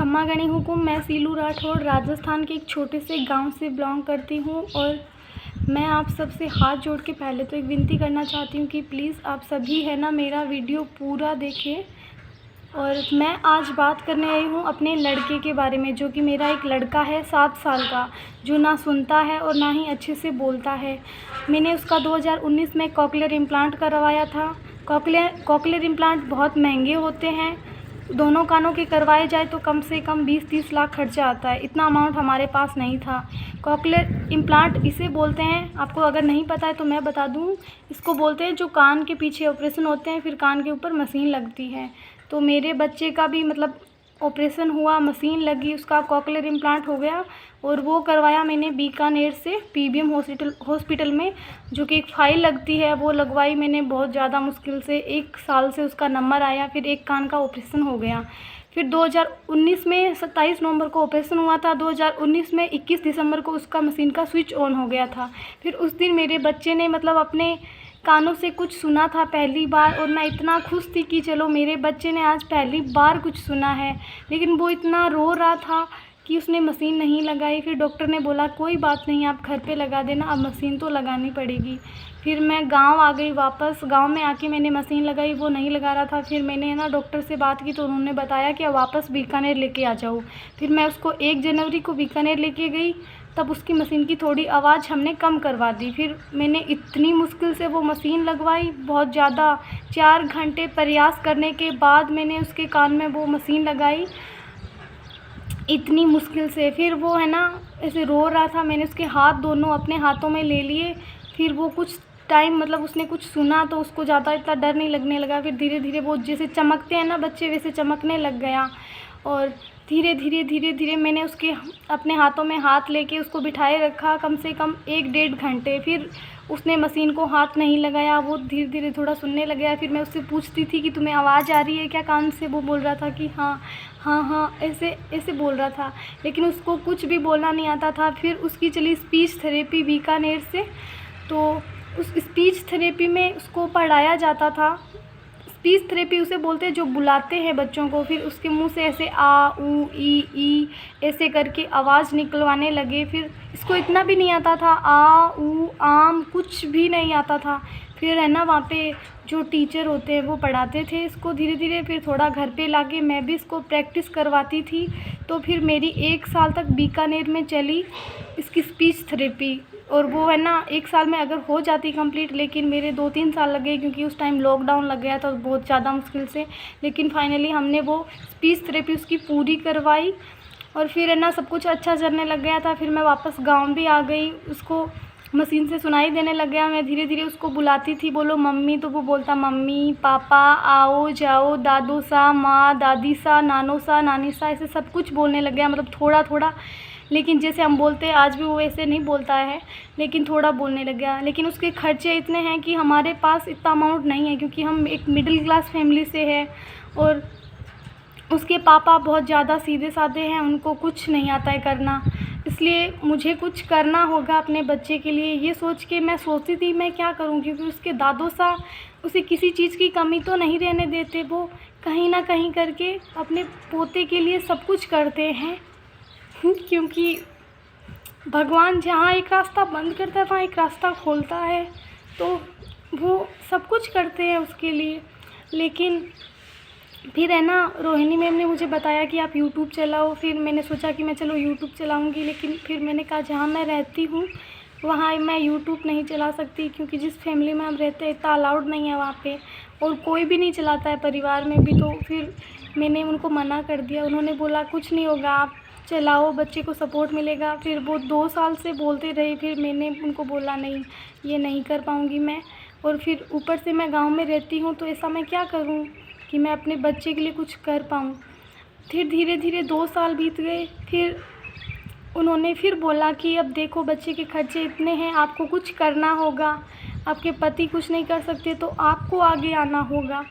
खम्मा गणी हुकुम। मैं सीलू राठौड़ राजस्थान के एक छोटे से गांव से बिलोंग करती हूं और मैं आप सबसे हाथ जोड़ के पहले तो एक विनती करना चाहती हूं कि प्लीज़ आप सभी है ना मेरा वीडियो पूरा देखें। और मैं आज बात करने आई हूं अपने लड़के के बारे में, जो कि मेरा एक लड़का है 7 साल का, जो ना सुनता है और ना ही अच्छे से बोलता है। मैंने उसका 2019 में कॉकलियर इम्प्लांट करवाया था। कॉकलियर इम्प्लांट बहुत महंगे होते हैं। दोनों कानों के करवाए जाए तो कम से कम 20-30 लाख खर्चा आता है। इतना अमाउंट हमारे पास नहीं था। कॉकलियर इम्प्लांट इसे बोलते हैं, आपको अगर नहीं पता है तो मैं बता दूं, इसको बोलते हैं जो कान के पीछे ऑपरेशन होते हैं, फिर कान के ऊपर मशीन लगती है। तो मेरे बच्चे का भी मतलब ऑपरेशन हुआ, मशीन लगी, उसका कॉकलियर इम्प्लांट हो गया और वो करवाया मैंने बीकानेर से पीबीएम हॉस्पिटल में, जो कि एक फ़ाइल लगती है वो लगवाई मैंने बहुत ज़्यादा मुश्किल से। 1 साल से उसका नंबर आया, फिर एक कान का ऑपरेशन हो गया। फिर 2019 में 27 नवंबर को ऑपरेशन हुआ था। 2019 में 21 दिसंबर को उसका मशीन का स्विच ऑन हो गया था। फिर उस दिन मेरे बच्चे ने मतलब अपने कानों से कुछ सुना था पहली बार और मैं इतना खुश थी कि चलो मेरे बच्चे ने आज पहली बार कुछ सुना है। लेकिन वो इतना रो रहा था कि उसने मशीन नहीं लगाई। फिर डॉक्टर ने बोला कोई बात नहीं, आप घर पे लगा देना, अब मशीन तो लगानी पड़ेगी। फिर मैं गांव आ गई वापस। गांव में आके मैंने मशीन लगाई, वो नहीं लगा रहा था। फिर मैंने ना डॉक्टर से बात की तो उन्होंने बताया कि अब वापस बीकानेर लेके आ जाओ। फिर मैं उसको 1 जनवरी को बीकानेर लेके गई, तब उसकी मशीन की थोड़ी आवाज़ हमने कम करवा दी। फिर मैंने इतनी मुश्किल से वो मशीन लगवाई, बहुत ज़्यादा 4 घंटे प्रयास करने के बाद मैंने उसके कान में वो मशीन लगाई, इतनी मुश्किल से। फिर वो है ना ऐसे रो रहा था, मैंने उसके हाथ दोनों अपने हाथों में ले लिए। फिर वो कुछ टाइम मतलब उसने कुछ सुना तो उसको ज़्यादा इतना डर नहीं लगने लगा। फिर धीरे धीरे वो जैसे चमकते हैं ना बच्चे, वैसे चमकने लग गया। और धीरे धीरे मैंने उसके अपने हाथों में हाथ लेके उसको बिठाए रखा कम से कम 1-1.5 घंटे। फिर उसने मशीन को हाथ नहीं लगाया, वो धीरे धीरे थोड़ा सुनने लग गया। फिर मैं उससे पूछती थी कि तुम्हें आवाज़ आ रही है क्या कान से? वो बोल रहा था कि हाँ हाँ हाँ, ऐसे ऐसे बोल रहा था, लेकिन उसको कुछ भी बोलना नहीं आता था। फिर उसकी चली स्पीच थेरेपी बीकानेर से। तो उस स्पीच थेरेपी में उसको पढ़ाया जाता था। स्पीच थेरेपी उसे बोलते हैं जो बुलाते हैं बच्चों को, फिर उसके मुंह से ऐसे आ ऊ ई ऐसे करके आवाज़ निकलवाने लगे। फिर इसको इतना भी नहीं आता था, आ ऊ आम कुछ भी नहीं आता था। फिर है ना वहाँ पे जो टीचर होते हैं वो पढ़ाते थे इसको धीरे धीरे। फिर थोड़ा घर पे लाके मैं भी इसको प्रैक्टिस करवाती थी। तो फिर मेरी 1 साल तक बीकानेर में चली इसकी स्पीच थेरेपी। और वो है ना 1 साल में अगर हो जाती कंप्लीट, लेकिन मेरे 2-3 साल लगे क्योंकि उस टाइम लॉकडाउन लग गया था बहुत ज़्यादा मुश्किल से। लेकिन फाइनली हमने वो स्पीच थेरेपी उसकी पूरी करवाई और फिर है ना सब कुछ अच्छा चलने लग गया था। फिर मैं वापस गांव भी आ गई, उसको मशीन से सुनाई देने लग गया। मैं धीरे धीरे उसको बुलाती थी, बोलो मम्मी, तो वो बोलता मम्मी पापा आओ जाओ, दादू सा माँ दादी सा नानो सा नानी सा, ऐसे सब कुछ बोलने लग गया, मतलब थोड़ा थोड़ा। लेकिन जैसे हम बोलते हैं आज भी वो ऐसे नहीं बोलता है, लेकिन थोड़ा बोलने लग गया। लेकिन उसके खर्चे इतने हैं कि हमारे पास इतना अमाउंट नहीं है, क्योंकि हम एक मिडिल क्लास फैमिली से है और उसके पापा बहुत ज़्यादा सीधे साधे हैं, उनको कुछ नहीं आता है करना। इसलिए मुझे कुछ करना होगा अपने बच्चे के लिए। ये सोच के मैं सोचती थी मैं क्या करूं, क्योंकि उसके दादो सा उसे किसी चीज़ की कमी तो नहीं रहने देते। वो कहीं ना कहीं करके अपने पोते के लिए सब कुछ करते हैं, क्योंकि भगवान जहाँ एक रास्ता बंद करता है वहाँ एक रास्ता खोलता है। तो वो सब कुछ करते हैं उसके लिए। लेकिन फिर है ना रोहिणी मैम ने मुझे बताया कि आप यूट्यूब चलाओ। फिर मैंने सोचा कि मैं चलो यूट्यूब चलाऊंगी, लेकिन फिर मैंने कहा जहाँ मैं रहती हूँ वहाँ मैं यूट्यूब नहीं चला सकती, क्योंकि जिस फैमिली में हम रहते हैं इतना अलाउड नहीं है वहाँ पे, और कोई भी नहीं चलाता है परिवार में भी। तो फिर मैंने उनको मना कर दिया। उन्होंने बोला कुछ नहीं होगा, आप चलाओ, बच्चे को सपोर्ट मिलेगा। फिर वो 2 साल से बोलते रहे, फिर मैंने उनको बोला नहीं, ये नहीं कर पाऊँगी मैं। और फिर ऊपर से मैं गाँव में रहती हूँ, तो ऐसा मैं क्या करूँ कि मैं अपने बच्चे के लिए कुछ कर पाऊँ। फिर धीरे धीरे 2 साल बीत गए। फिर उन्होंने फिर बोला कि अब देखो बच्चे के खर्चे इतने हैं, आपको कुछ करना होगा, आपके पति कुछ नहीं कर सकते तो आपको आगे आना होगा।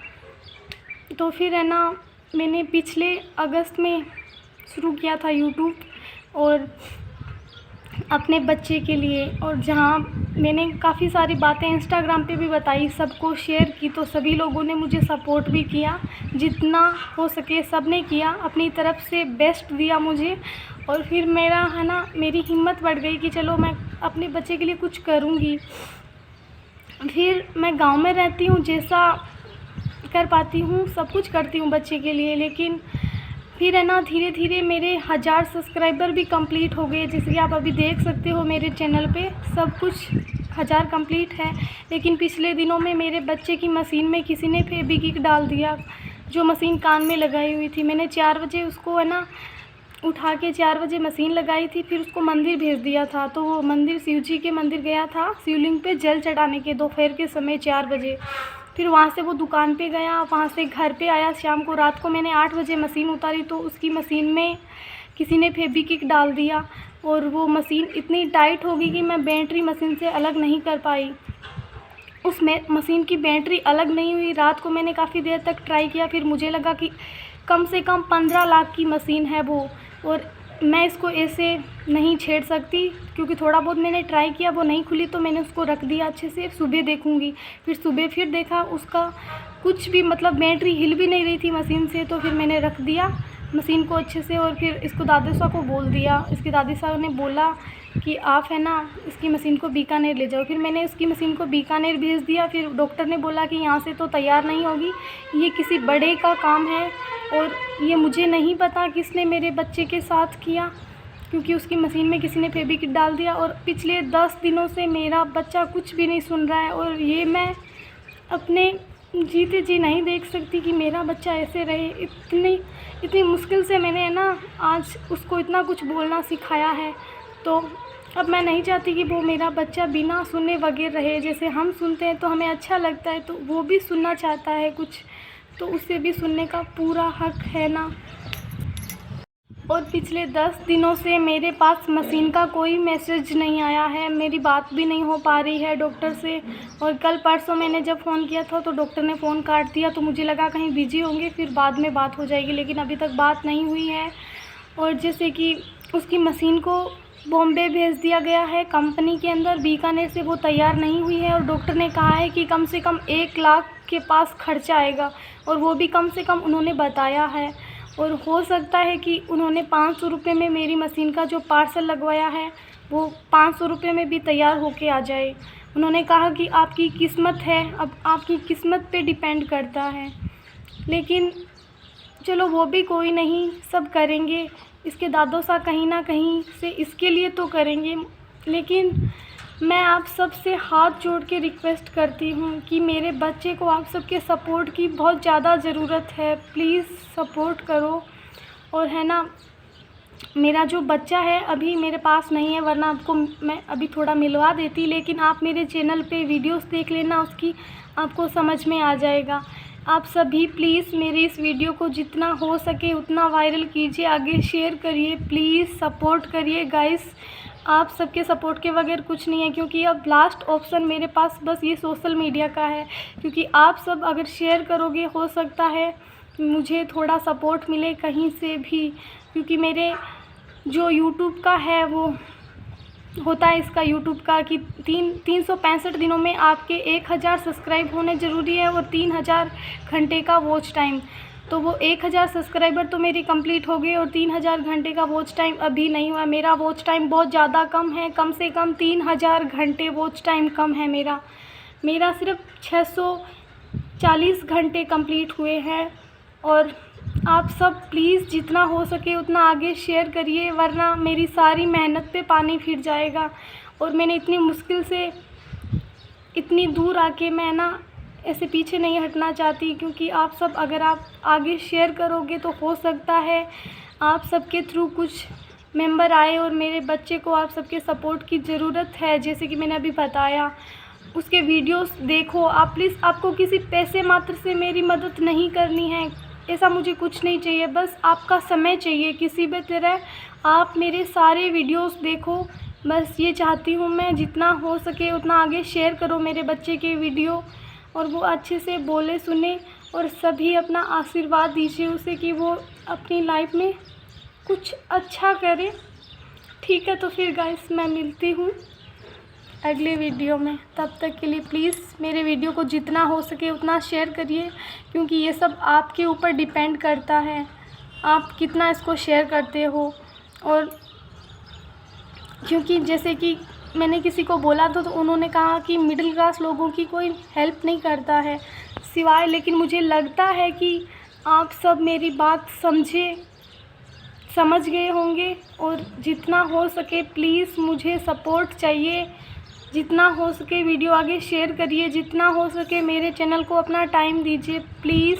तो फिर है ना मैंने पिछले अगस्त में शुरू किया था यूट्यूब, और अपने बच्चे के लिए, और जहाँ मैंने काफ़ी सारी बातें इंस्टाग्राम पे भी बताई, सबको शेयर की, तो सभी लोगों ने मुझे सपोर्ट भी किया। जितना हो सके सब ने किया, अपनी तरफ से बेस्ट दिया मुझे। और फिर मेरा है ना, मेरी हिम्मत बढ़ गई कि चलो मैं अपने बच्चे के लिए कुछ करूँगी। फिर मैं गांव में रहती हूँ, जैसा कर पाती हूँ सब कुछ करती हूँ बच्चे के लिए। लेकिन फिर है ना, धीरे धीरे मेरे 1000 सब्सक्राइबर भी कंप्लीट हो गए। जैसे कि आप अभी देख सकते हो मेरे चैनल पे सब कुछ 1000 कंप्लीट है। लेकिन पिछले दिनों में मेरे बच्चे की मशीन में किसी ने फेविक्विक डाल दिया, जो मशीन कान में लगाई हुई थी। मैंने 4 बजे उसको है ना उठा के 4 बजे मशीन लगाई थी, फिर उसको मंदिर भेज दिया था। तो वो मंदिर शिव जी के मंदिर गया था, शिवलिंग पे जल चढ़ाने के दोपहर के समय 4 बजे। फिर वहाँ से वो दुकान पे गया, वहाँ से घर पे आया शाम को। रात को मैंने 8 बजे मशीन उतारी तो उसकी मशीन में किसी ने फेविक्विक डाल दिया, और वो मशीन इतनी टाइट हो गई कि मैं बैटरी मशीन से अलग नहीं कर पाई। उसमें मशीन की बैटरी अलग नहीं हुई। रात को मैंने काफ़ी देर तक ट्राई किया, फिर मुझे लगा कि कम से कम 15 लाख की मशीन है वो, और मैं इसको ऐसे नहीं छेड़ सकती। क्योंकि थोड़ा बहुत मैंने ट्राई किया, वो नहीं खुली, तो मैंने उसको रख दिया अच्छे से, सुबह देखूँगी। फिर सुबह फिर देखा, उसका कुछ भी मतलब बैटरी हिल भी नहीं रही थी मशीन से। तो फिर मैंने रख दिया मशीन को अच्छे से, और फिर इसको दादी साहब को बोल दिया। इसकी दादी साहब ने बोला कि आप है ना इसकी मशीन को बीकानेर ले जाओ। फिर मैंने इसकी मशीन को बीकानेर भेज दिया। फिर डॉक्टर ने बोला कि यहाँ से तो तैयार नहीं होगी, ये किसी बड़े का काम है, और ये मुझे नहीं पता किसने मेरे बच्चे के साथ किया, क्योंकि उसकी मशीन में किसी ने फेविक्विक डाल दिया। और पिछले 10 दिनों से मेरा बच्चा कुछ भी नहीं सुन रहा है, और ये मैं अपने जीते जी नहीं देख सकती कि मेरा बच्चा ऐसे रहे। इतनी मुश्किल से मैंने है ना आज उसको इतना कुछ बोलना सिखाया है। तो अब मैं नहीं चाहती कि वो मेरा बच्चा बिना सुने बगैर रहे। जैसे हम सुनते हैं तो हमें अच्छा लगता है, तो वो भी सुनना चाहता है कुछ, तो उसे भी सुनने का पूरा हक है ना। और पिछले 10 दिनों से मेरे पास मशीन का कोई मैसेज नहीं आया है, मेरी बात भी नहीं हो पा रही है डॉक्टर से। और कल परसों मैंने जब फ़ोन किया था तो डॉक्टर ने फ़ोन काट दिया, तो मुझे लगा कहीं बिजी होंगे, फिर बाद में बात हो जाएगी, लेकिन अभी तक बात नहीं हुई है। और जैसे कि उसकी मशीन को बॉम्बे भेज दिया गया है कंपनी के अंदर, बीकानेर से वो तैयार नहीं हुई है। और डॉक्टर ने कहा है कि कम से कम 1 लाख के पास खर्चा आएगा, और वो भी कम से कम उन्होंने बताया है। और हो सकता है कि उन्होंने 500 रुपये में मेरी मशीन का जो पार्सल लगवाया है वो 500 रुपये में भी तैयार होके आ जाए। उन्होंने कहा कि आपकी किस्मत है, अब आपकी किस्मत पे डिपेंड करता है। लेकिन चलो वो भी कोई नहीं, सब करेंगे। इसके दादो सा कहीं ना कहीं से इसके लिए तो करेंगे। लेकिन मैं आप सब से हाथ जोड़ के रिक्वेस्ट करती हूँ कि मेरे बच्चे को आप सबके सपोर्ट की बहुत ज़्यादा ज़रूरत है, प्लीज़ सपोर्ट करो। और है ना, मेरा जो बच्चा है अभी मेरे पास नहीं है, वरना आपको मैं अभी थोड़ा मिलवा देती। लेकिन आप मेरे चैनल पे वीडियोस देख लेना उसकी, आपको समझ में आ जाएगा। आप सभी प्लीज़ मेरी इस वीडियो को जितना हो सके उतना वायरल कीजिए, आगे शेयर करिए, प्लीज़ सपोर्ट करिए गाइस। आप सबके सपोर्ट के बगैर कुछ नहीं है, क्योंकि अब लास्ट ऑप्शन मेरे पास बस ये सोशल मीडिया का है। क्योंकि आप सब अगर शेयर करोगे, हो सकता है मुझे थोड़ा सपोर्ट मिले कहीं से भी। क्योंकि मेरे जो यूट्यूब का है वो होता है इसका यूट्यूब का कि 365 दिनों में आपके 1000 सब्सक्राइब होने ज़रूरी है, और 3000 घंटे का वॉच टाइम। तो वो 1000 सब्सक्राइबर तो मेरी कंप्लीट हो गए, और 3000 घंटे का वॉच टाइम अभी नहीं हुआ। मेरा वॉच टाइम बहुत ज़्यादा कम है, कम से कम 3000 घंटे वॉच टाइम कम है मेरा सिर्फ 640 घंटे कंप्लीट हुए हैं। और आप सब प्लीज़ जितना हो सके उतना आगे शेयर करिए, वरना मेरी सारी मेहनत पे पानी फिर जाएगा। और मैंने इतनी मुश्किल से इतनी दूर आके मैं ना ऐसे पीछे नहीं हटना चाहती, क्योंकि आप सब अगर आप आगे शेयर करोगे तो हो सकता है आप सबके थ्रू कुछ मेंबर आए। और मेरे बच्चे को आप सबके सपोर्ट की ज़रूरत है, जैसे कि मैंने अभी बताया। उसके वीडियोस देखो आप प्लीज़, आपको किसी पैसे मात्र से मेरी मदद नहीं करनी है, ऐसा मुझे कुछ नहीं चाहिए, बस आपका समय चाहिए। किसी भी तरह आप मेरे सारे वीडियोस देखो, बस ये चाहती हूँ मैं। जितना हो सके उतना आगे शेयर करो मेरे बच्चे के वीडियो, और वो अच्छे से बोले सुने। और सभी अपना आशीर्वाद दीजिए उसे कि वो अपनी लाइफ में कुछ अच्छा करे। ठीक है, तो फिर गाइस मैं मिलती हूँ अगले वीडियो में। तब तक के लिए प्लीज़ मेरे वीडियो को जितना हो सके उतना शेयर करिए, क्योंकि ये सब आपके ऊपर डिपेंड करता है, आप कितना इसको शेयर करते हो। और क्योंकि जैसे कि मैंने किसी को बोला तो उन्होंने कहा कि मिडिल क्लास लोगों की कोई हेल्प नहीं करता है सिवाय, लेकिन मुझे लगता है कि आप सब मेरी बात समझ गए होंगे। और जितना हो सके प्लीज़ मुझे सपोर्ट चाहिए, जितना हो सके वीडियो आगे शेयर करिए, जितना हो सके मेरे चैनल को अपना टाइम दीजिए प्लीज़।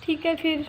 ठीक है फिर।